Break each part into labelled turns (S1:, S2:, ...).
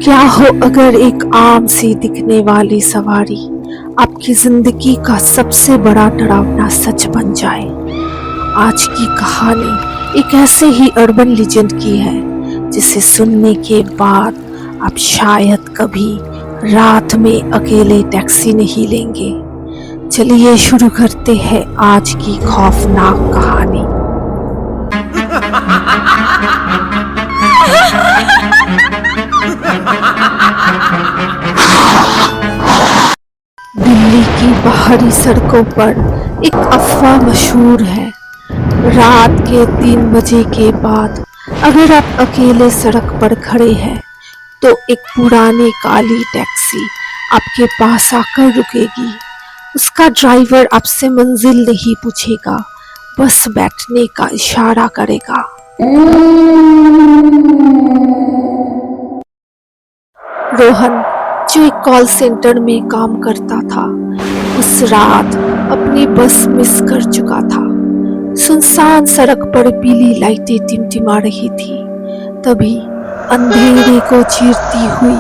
S1: क्या हो अगर एक आम सी दिखने वाली सवारी आपकी जिंदगी का सबसे बड़ा डरावना सच बन जाए। आज की कहानी एक ऐसे ही अर्बन लीजेंड की है जिसे सुनने के बाद आप शायद कभी रात में अकेले टैक्सी नहीं लेंगे। चलिए शुरू करते हैं आज की खौफनाक कहानी। दिल्ली की बाहरी सड़कों पर एक अफवाह मशहूर है। रात के 3 बजे के बाद अगर आप अकेले सड़क पर खड़े हैं तो एक पुरानी काली टैक्सी आपके पास आकर रुकेगी। उसका ड्राइवर आपसे मंजिल नहीं पूछेगा, बस बैठने का इशारा करेगा। रोहन, जो एक कॉल सेंटर में काम करता था, उस रात अपनी बस मिस कर चुका था। सुनसान सड़क पर पीली लाइटें टिमटिमा रही थी। तभी अंधेरे को चीरती हुई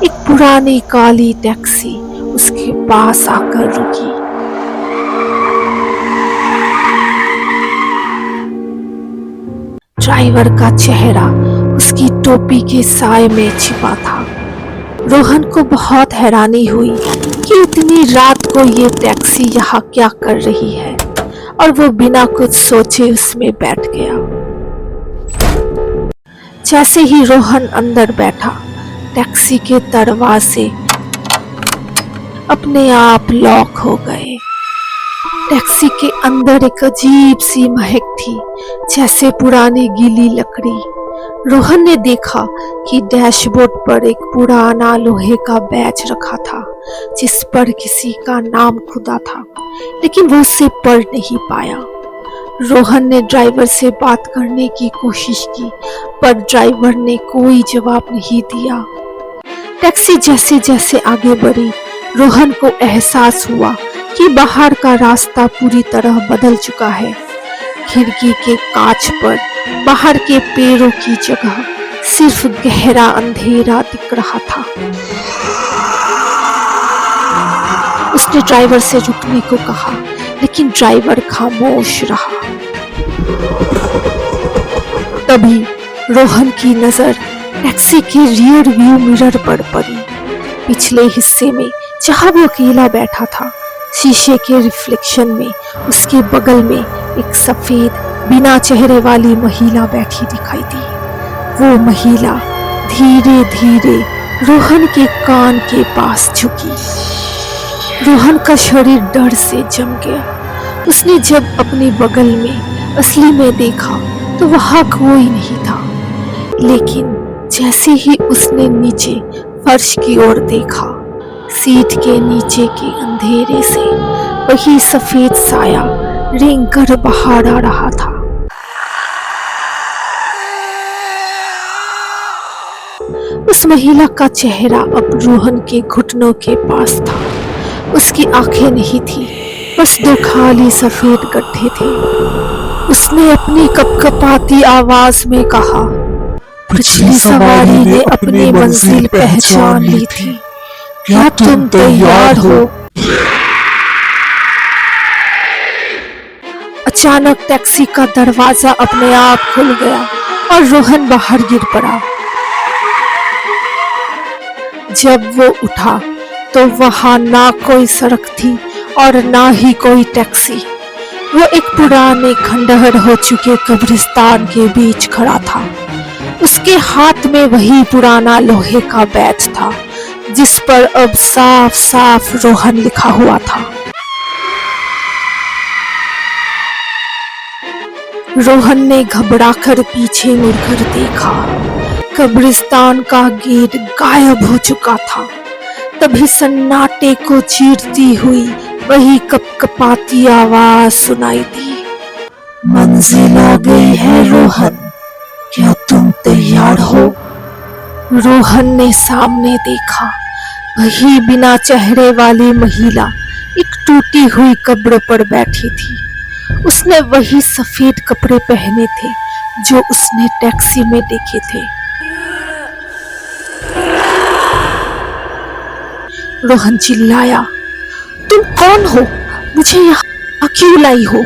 S1: एक पुरानी काली टैक्सी उसके पास आकर रुकी। ड्राइवर का चेहरा उसकी टोपी के साए में छिपा था। रोहन को बहुत हैरानी हुई कि इतनी रात को ये टैक्सी यहाँ क्या कर रही है, और वो बिना कुछ सोचे उसमें बैठ गया। जैसे ही रोहन अंदर बैठा, टैक्सी के दरवाजे अपने आप लॉक हो गए। टैक्सी के अंदर एक अजीब सी महक थी, जैसे पुरानी गीली लकड़ी। रोहन ने देखा कि डैशबोर्ड पर एक पुराना लोहे का बैज रखा था जिस पर किसी का नाम खुदा था, लेकिन वो उसे पढ़ नहीं पाया। रोहन ने ड्राइवर से बात करने की कोशिश की, पर ड्राइवर ने कोई जवाब नहीं दिया। टैक्सी जैसे जैसे आगे बढ़ी, रोहन को एहसास हुआ कि बाहर का रास्ता पूरी तरह बदल चुका है। खिड़की के कांच पर बाहर के पेड़ों की जगह सिर्फ गहरा अंधेरा दिख रहा था। उसने ड्राइवर से रुकने को कहा, लेकिन ड्राइवर खामोश रहा। तभी रोहन की नजर टैक्सी के रियर व्यू मिरर पर पड़ी। पिछले हिस्से में जहां वो अकेला बैठा था, शीशे के रिफ्लेक्शन में उसके बगल में एक सफेद बिना चेहरे वाली महिला बैठी दिखाई दी। वो महिला धीरे धीरे रोहन के कान के पास झुकी। रोहन का शरीर डर से जम गया। उसने जब अपने बगल में असली में देखा तो वहां कोई नहीं था, लेकिन जैसे ही उसने नीचे फर्श की ओर देखा, सीट के नीचे के अंधेरे से वही सफेद साया रेंग कर बाहर आ रहा था। उस महिला का चेहरा अब रोहन के घुटनों के पास था। उसकी आंखें नहीं थी, बस 2 खाली सफेद गड्ढे थे। उसने अपनी कपकपाती आवाज में कहा, पिछली सवारी ने अपनी मंजिल पहचान ली थी, क्या तुम तैयार हो? अचानक टैक्सी का दरवाजा अपने आप खुल गया और रोहन बाहर गिर पड़ा। जब वो उठा तो वहां ना कोई सड़क थी और ना ही कोई टैक्सी। वो एक पुराने खंडहर हो चुके कब्रिस्तान के बीच खड़ा था। उसके हाथ में वही पुराना लोहे का बैज था जिस पर अब साफ साफ रोहन लिखा हुआ था। रोहन ने घबराकर पीछे मुड़कर देखा। कब्रिस्तान का गेट गायब हो चुका था। तभी सन्नाटे को चीरती हुई वही कपकपाती आवाज सुनाई दी, मंजिल आ गई है रोहन, क्या तुम तैयार हो? रोहन ने सामने देखा। वही बिना चेहरे वाली महिला एक टूटी हुई कब्र पर बैठी थी। उसने वही सफेद कपड़े पहने थे जो उसने टैक्सी में देखे थे। रोहन चिल्लाया, तुम कौन हो? मुझे यहाँ क्यों लाई हो?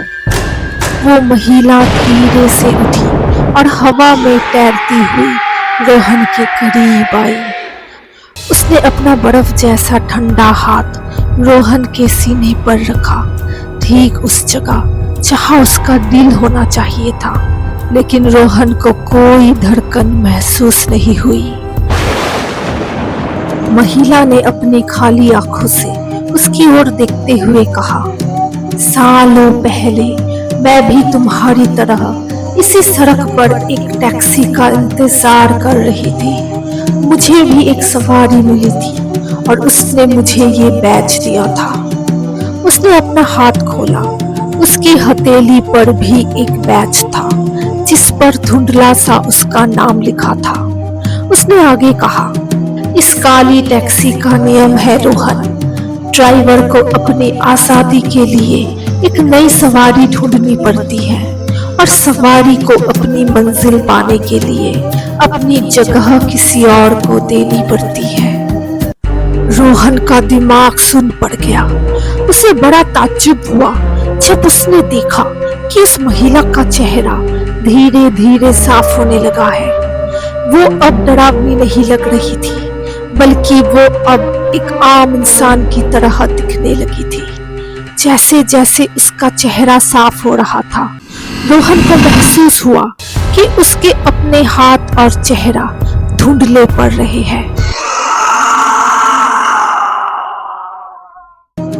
S1: वो महिला धीरे से उठी और हवा में तैरती हुई रोहन के करीब आई। उसने अपना बर्फ जैसा ठंडा हाथ रोहन के सीने पर रखा, ठीक उस जगह जहां उसका दिल होना चाहिए था, लेकिन रोहन को कोई धड़कन महसूस नहीं हुई। महिला ने अपनी खाली आंखों से उसकी ओर देखते हुए कहा, सालों पहले मैं भी तुम्हारी तरह इसी सड़क पर एक टैक्सी का इंतजार कर रही थी। मुझे भी एक सवारी मिली थी और उसने मुझे ये बैच दिया था। उसने अपना हाथ खोला। उसकी हथेली पर भी एक बैच था जिस पर धुंधला सा उसका नाम लिखा था। उसने आगे कहा, इस काली टैक्सी का नियम है रोहन, ड्राइवर को अपनी आजादी के लिए एक नई सवारी ढूंढनी पड़ती है और सवारी को अपनी मंजिल पाने के लिए अपनी जगह किसी और को देनी पड़ती है। रोहन का दिमाग सुन पड़ गया। उसे बड़ा ताज्जुब हुआ जब उसने देखा कि उस महिला का चेहरा धीरे धीरे साफ होने लगा है। वो अब डरावनी नहीं लग रही थी, बल्कि वो अब एक आम इंसान की तरह दिखने लगी थी। जैसे जैसे उसका चेहरा साफ हो रहा था, रोहन को महसूस हुआ कि उसके अपने हाथ और चेहरा धुंधले पड़ रहे हैं।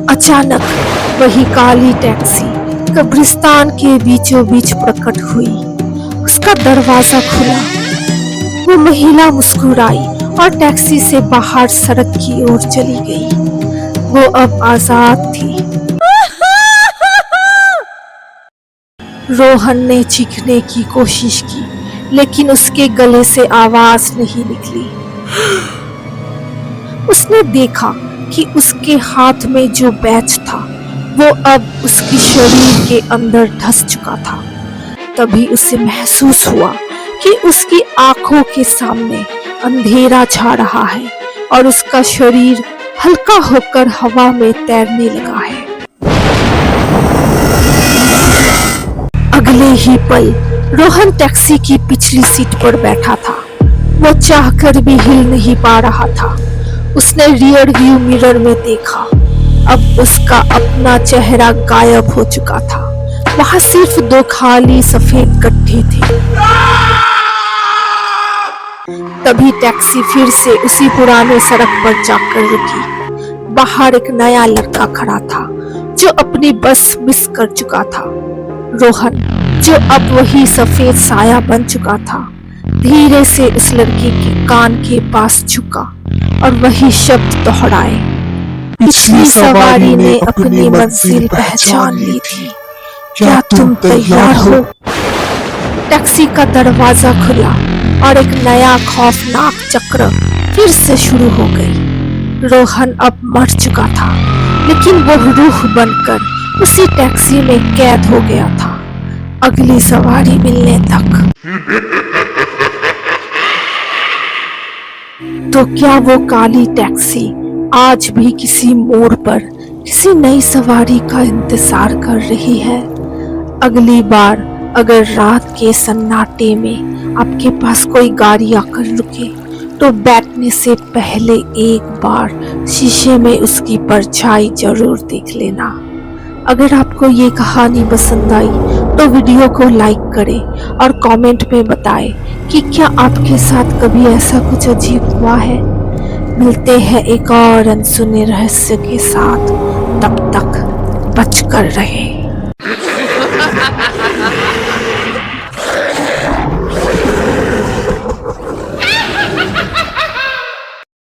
S1: अचानक वही काली टैक्सी कब्रिस्तान के बीचों बीच प्रकट हुई। उसका दरवाजा खुला। वो महिला मुस्कुराई और टैक्सी से बाहर सड़क की ओर चली गई। वो अब आजाद थी। रोहन ने चीखने की कोशिश की, लेकिन उसके गले से आवाज नहीं निकली। उसने देखा कि उसके हाथ में जो बैच था वो अब उसके शरीर के अंदर धंस चुका था। तभी उसे महसूस हुआ कि उसकी आंखों के सामने अंधेरा छा रहा है और उसका शरीर हल्का होकर हवा में तैरने लगा है। अगले ही पल रोहन टैक्सी की पिछली सीट पर बैठा था। वो चाहकर भी हिल नहीं पा रहा था। उसने रियर व्यू मिरर में देखा। अब उसका अपना चेहरा गायब हो चुका था। वहां सिर्फ दो खाली सफेद गड्ढे थे। तभी टैक्सी फिर से उसी पुराने सड़क पर जाकर रुकी। बाहर एक नया लड़का खड़ा था जो अपनी बस मिस कर चुका था। रोहन, जो अब वही सफेद साया बन चुका था, धीरे से उस लड़की के कान के पास झुका और वही शब्द दोहराए, पिछली सवारी ने अपनी मंजिल पहचान ली थी, क्या तुम तैयार हो? टैक्सी का दरवाजा खुला और एक नया खौफनाक चक्र फिर से शुरू हो गई। रोहन अब मर चुका था, लेकिन वो रूह बनकर उसी टैक्सी में कैद हो गया था, अगली सवारी मिलने तक। तो क्या वो काली टैक्सी आज भी किसी मोड़ पर किसी नई सवारी का इंतजार कर रही है? अगली बार अगर रात के सन्नाटे में आपके पास कोई गाड़ी आकर रुके, तो बैठने से पहले एक बार शीशे में उसकी परछाई जरूर देख लेना। अगर आपको ये कहानी पसंद आई तो वीडियो को लाइक करें और कमेंट में बताएं कि क्या आपके साथ कभी ऐसा कुछ अजीब हुआ है। मिलते हैं एक और अनसुने रहस्य के साथ, तब तक बचकर रहें।